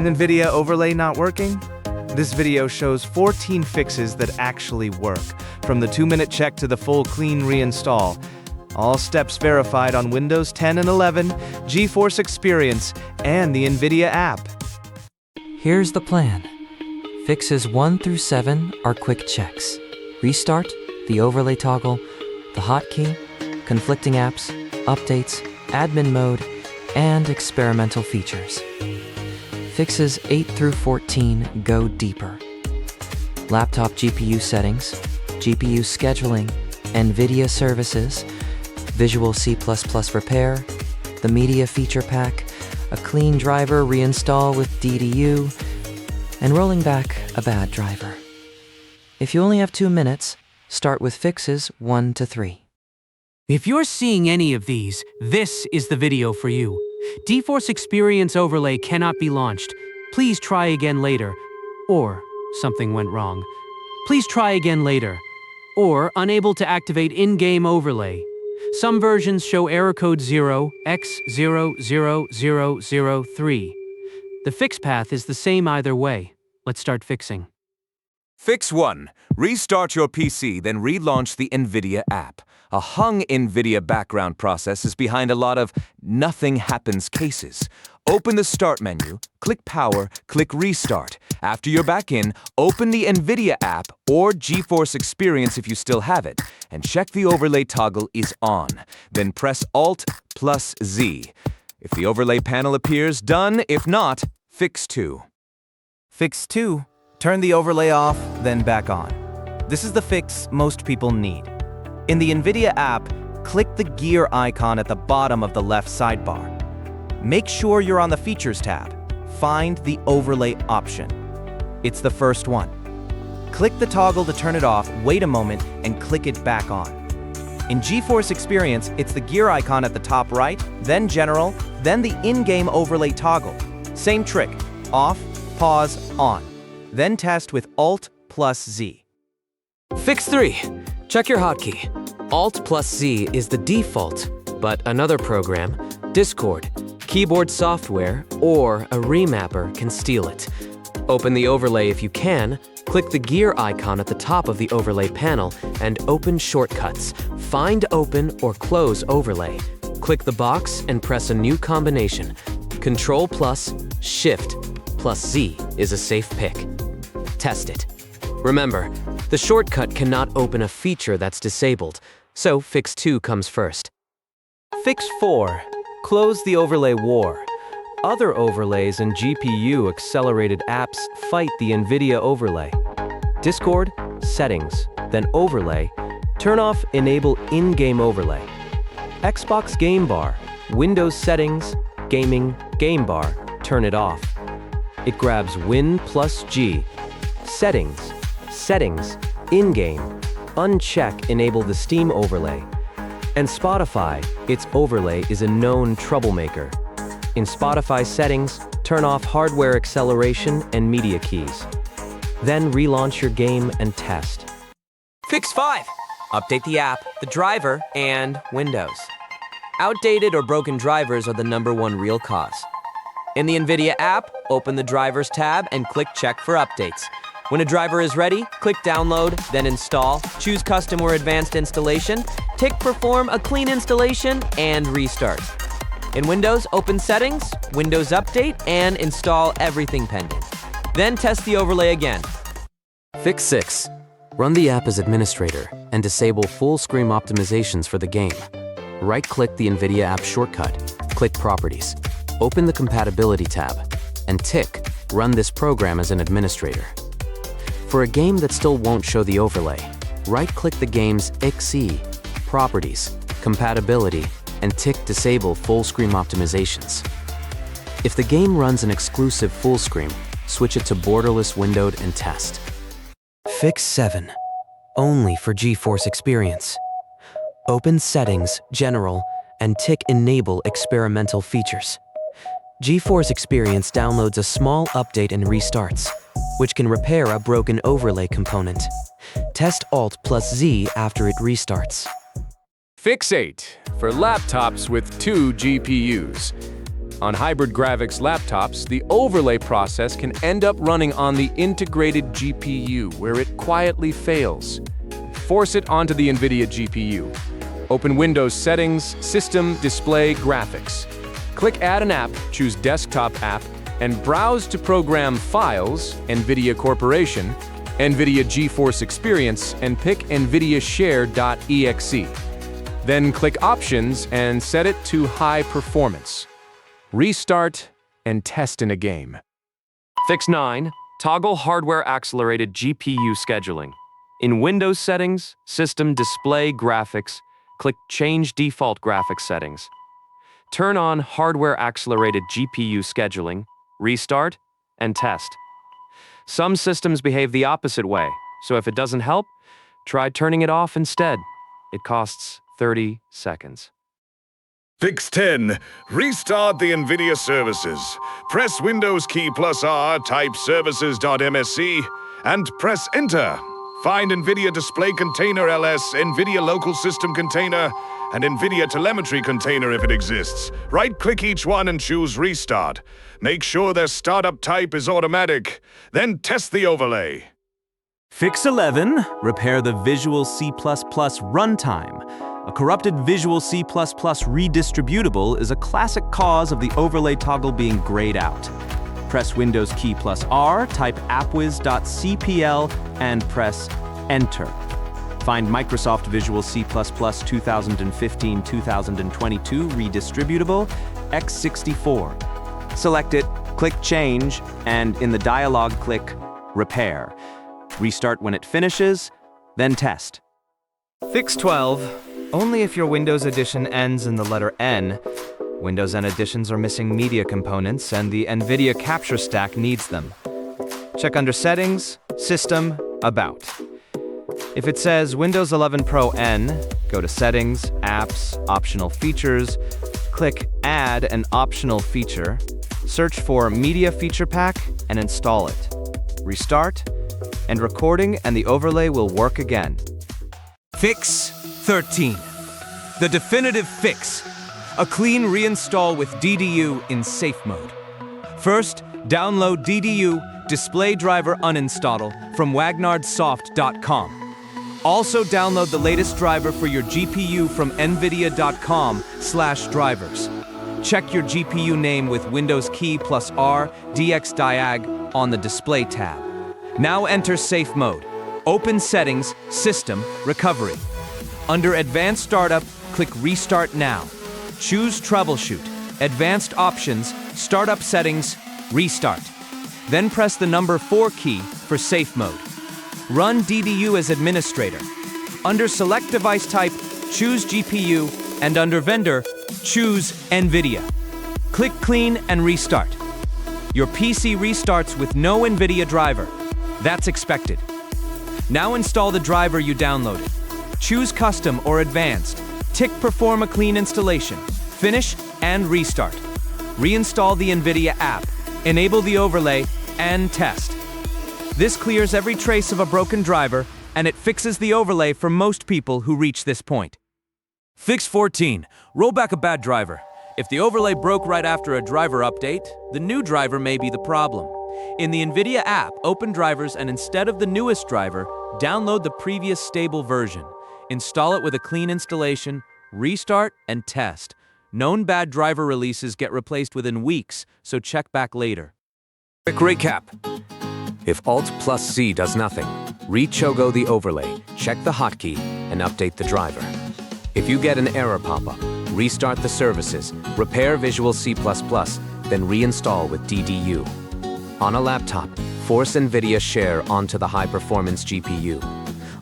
NVIDIA overlay not working? This video shows 14 fixes that actually work, from the 2-minute check to the full clean reinstall. All steps verified on Windows 10 and 11, GeForce Experience, and the NVIDIA App. Here's the plan. Fixes 1 through 7 are quick checks. Restart, the overlay toggle, the hotkey, conflicting apps, updates, admin mode, and experimental features. Fixes 8 through 14 go deeper. Laptop GPU settings, GPU scheduling, NVIDIA services, Visual C++ repair, the media feature pack, a clean driver reinstall with DDU, and rolling back a bad driver. If you only have 2 minutes, start with fixes 1 to 3. If you're seeing any of these, this is the video for you. GeForce Experience overlay cannot be launched. Please try again later. Or something went wrong. Please try again later. Or unable to activate in-game overlay. Some versions show error code 0x000003. The fix path is the same either way. Let's start fixing. Fix 1. Restart your PC, then relaunch the NVIDIA app. A hung NVIDIA background process is behind a lot of nothing happens cases. Open the Start menu, click Power, click Restart. After you're back in, open the NVIDIA app or GeForce Experience if you still have it, and check the overlay toggle is on. Then press Alt+Z. If the overlay panel appears, done. If not, Fix 2. Fix 2. Turn the overlay off, then back on. This is the fix most people need. In the NVIDIA app, click the gear icon at the bottom of the left sidebar. Make sure you're on the Features tab. Find the Overlay option. It's the first one. Click the toggle to turn it off, wait a moment, and click it back on. In GeForce Experience, it's the gear icon at the top right, then General, then the in-game overlay toggle. Same trick. Off, pause, on. Then test with Alt+Z. Fix 3. Check your hotkey. Alt+Z is the default, but another program, Discord, keyboard software, or a remapper can steal it. Open the overlay if you can, click the gear icon at the top of the overlay panel, and open shortcuts. Find Open or Close Overlay. Click the box and press a new combination. Control+Shift+Z is a safe pick. Test it. Remember, the shortcut cannot open a feature that's disabled, so Fix 2 comes first. Fix 4. Close the overlay war. Other overlays and GPU accelerated apps fight the NVIDIA overlay. Discord, Settings, then Overlay. Turn off Enable in-game overlay. Xbox Game Bar, Windows Settings, Gaming, Game Bar, turn it off. It grabs Win+G. Settings, in-game, uncheck Enable the Steam overlay. And Spotify, its overlay is a known troublemaker. In Spotify settings, turn off hardware acceleration and media keys. Then relaunch your game and test. Fix 5. Update the app, the driver, and Windows. Outdated or broken drivers are the #1 real cause. In the NVIDIA app, open the Drivers tab and click Check for updates. When a driver is ready, click Download, then Install, choose Custom or Advanced Installation, tick Perform a clean installation, and restart. In Windows, open Settings, Windows Update, and install everything pending. Then test the overlay again. Fix 6. Run the app as administrator and disable full-screen optimizations for the game. Right-click the NVIDIA app shortcut, click Properties, open the Compatibility tab, and tick Run this program as an administrator. For a game that still won't show the overlay, right-click the game's .exe, Properties, Compatibility, and tick Disable Full-Screen Optimizations. If the game runs an exclusive full screen, switch it to borderless windowed and test. Fix 7. Only for GeForce Experience. Open Settings, General, and tick Enable Experimental Features. GeForce Experience downloads a small update and restarts, which can repair a broken overlay component. Test Alt+Z after it restarts. Fix 8 for laptops with 2 GPUs. On hybrid graphics laptops, the overlay process can end up running on the integrated GPU, where it quietly fails. Force it onto the NVIDIA GPU. Open Windows Settings, System, Display, Graphics. Click Add an App, choose Desktop App, and browse to Program Files, NVIDIA Corporation, NVIDIA GeForce Experience, and pick NVIDIA Share.exe. Then click Options and set it to High Performance. Restart and test in a game. Fix 9. Toggle hardware-accelerated GPU scheduling. In Windows Settings, System, Display, Graphics, click Change Default Graphics Settings. Turn on hardware-accelerated GPU scheduling, restart, and test. Some systems behave the opposite way, so if it doesn't help, try turning it off instead. It costs 30 seconds. Fix 10. Restart the NVIDIA services. Press Windows key plus R, type services.msc, and press Enter. Find NVIDIA Display Container LS, NVIDIA Local System Container, and NVIDIA Telemetry Container if it exists. Right-click each one and choose Restart. Make sure their startup type is automatic. Then test the overlay. Fix 11. Repair the Visual C++ runtime. A corrupted Visual C++ redistributable is a classic cause of the overlay toggle being grayed out. Press Windows key plus R, type appwiz.cpl, and press Enter. Find Microsoft Visual C++ 2015-2022 redistributable x64. Select it, click Change, and in the dialog click Repair. Restart when it finishes, then test. Fix 12. Only if your Windows edition ends in the letter N. Windows N editions are missing media components, and the NVIDIA capture stack needs them. Check under Settings, System, About. If it says Windows 11 Pro N, go to Settings, Apps, Optional Features, click Add an optional feature, search for Media Feature Pack, and install it. Restart, and recording and the overlay will work again. Fix 13. The definitive fix. A clean reinstall with DDU in safe mode. First, download DDU display driver uninstall from wagnardsoft.com. Also download the latest driver for your GPU from nvidia.com/drivers. Check your GPU name with Windows key plus R dxdiag on the display tab. Now enter safe mode. Open Settings, System, Recovery. Under Advanced Startup, click Restart Now. Choose Troubleshoot, Advanced Options, Startup Settings, Restart. Then press the number 4 key for safe mode. Run DDU as administrator. Under Select Device Type, choose GPU, and under Vendor, choose NVIDIA. Click Clean and Restart. Your PC restarts with no NVIDIA driver. That's expected. Now install the driver you downloaded. Choose Custom or Advanced. Tick Perform a clean installation. Finish and restart. Reinstall the NVIDIA app. Enable the overlay and test. This clears every trace of a broken driver, and it fixes the overlay for most people who reach this point. Fix 14. Roll back a bad driver. If the overlay broke right after a driver update, the new driver may be the problem. In the NVIDIA app, open drivers and instead of the newest driver, download the previous stable version. Install it with a clean installation, restart, and test. Known bad driver releases get replaced within weeks, so check back later. Quick recap. If Alt+Z does nothing, re-chogo the overlay, check the hotkey, and update the driver. If you get an error pop-up, restart the services, repair Visual C++, then reinstall with DDU. On a laptop, force NVIDIA Share onto the high-performance GPU.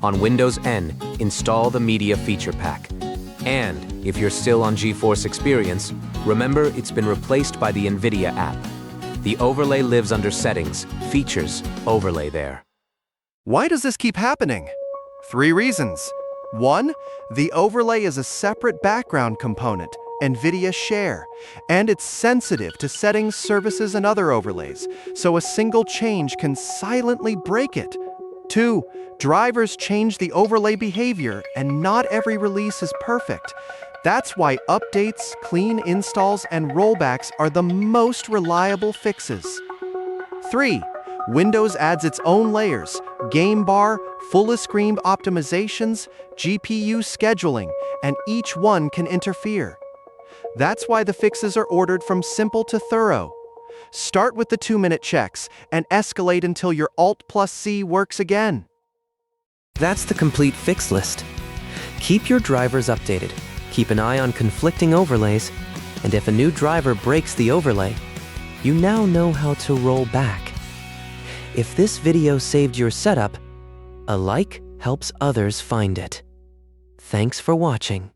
On Windows N, install the Media Feature Pack. And if you're still on GeForce Experience, remember it's been replaced by the NVIDIA app. The overlay lives under Settings, Features, Overlay there. Why does this keep happening? 3 reasons. 1. The overlay is a separate background component, NVIDIA Share, and it's sensitive to settings, services, and other overlays, so a single change can silently break it. 2. Drivers change the overlay behavior, and not every release is perfect. That's why updates, clean installs, and rollbacks are the most reliable fixes. 3. Windows adds its own layers: game bar, full-screen optimizations, GPU scheduling, and each one can interfere. That's why the fixes are ordered from simple to thorough. Start with the 2-minute checks and escalate until your Alt+Z works again. That's the complete fix list. Keep your drivers updated, keep an eye on conflicting overlays, and if a new driver breaks the overlay, you now know how to roll back. If this video saved your setup, a like helps others find it. Thanks for watching.